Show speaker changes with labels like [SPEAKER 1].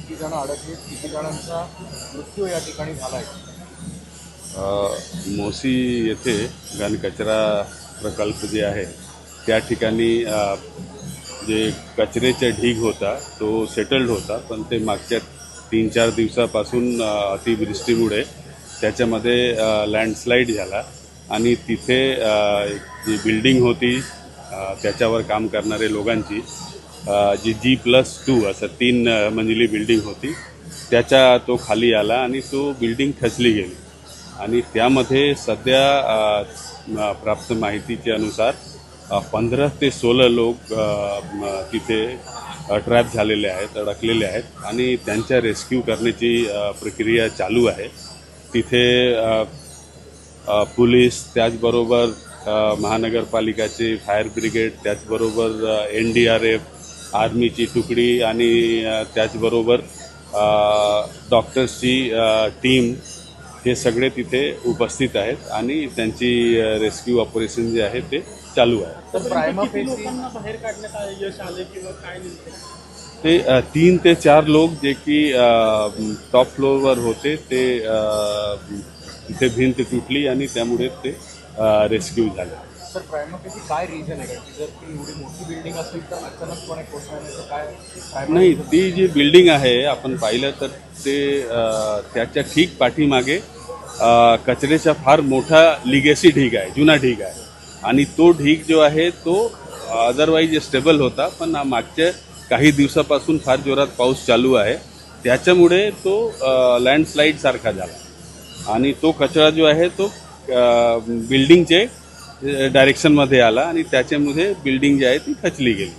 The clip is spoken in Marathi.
[SPEAKER 1] किती जण अडकले, किती जणांचा मृत्यू या ठिकाणी झाला आहे?
[SPEAKER 2] मोसी येथे घनकचरा प्रकल्प जे आहे त्या ठिकाणी जे कचऱ्याचा ढीग होता तो सेटल्ड होता, पण ते मागच्या 3-4 दिवसापासून अतिवृष्टीमुळे त्याच्यामध्ये लँडस्लाईड झाला आणि तिथे जी बिल्डिंग होती त्याच्यावर काम करणारे लोकांची जी G+2 असं 3 मंजिली बिल्डिंग होती त्याच्या तो खाली आला आणि तो बिल्डिंग खचली गेली आणि त्यामध्ये सध्या प्राप्त माहितीच्या अनुसार 15 ते 16 लोक तिथे ट्रॅप झालेले आहेत, अडकलेले आहेत आणि त्यांच्या रेस्क्यू करण्याची प्रक्रिया चालू आहे. तिथे पोलीस, त्याचबरोबर महानगरपालिकाचे फायर ब्रिगेड, त्याचबरोबर NDRF, आर्मीची तुकडी आणि त्याचबरोबर डॉक्टर्सची टीम हे सगळे तिथे उपस्थित आहेत आणि त्यांची रेस्क्यू ऑपरेशन जे आहे ते चालू आहे.
[SPEAKER 1] तर प्रायमा फेसी
[SPEAKER 3] लोकांना बाहेर काढण्यात यश आले किंवा काय नेमकं?
[SPEAKER 2] ते 3 ते 4 लोक जे की टॉप फ्लोअरवर होते ते तिथे भिंत तुटली आणि त्यामुळे ते रेस्क्यू झाले.
[SPEAKER 1] तर प्रायमा फेसी काय रिझन आहे की जर ती एवढी मोठी बिल्डिंग असेल तर अचानकपणे कोसळण्याचं काय प्रायमा
[SPEAKER 2] नाही, ती जी बिल्डिंग आहे आपण पाहिलं तर ते त्याच्या ठीक पाठीमागे कचऱ्याचा फार मोठा लिगेसी ढीग आहे, जुना ढीग आहे आणि तो ढीग जो आहे तो अदरवाईज स्टेबल होता, पण मागच्या काही दिवसापासून फार जोरात पाऊस चालू आहे त्याच्यामुळे तो लँडस्लाईड सारखा झाला आणि तो कचरा जो आहे तो बिल्डिंगचे डायरेक्शनमध्ये आला आणि त्याच्यामध्ये बिल्डिंग जी आहे ती खचली गेली.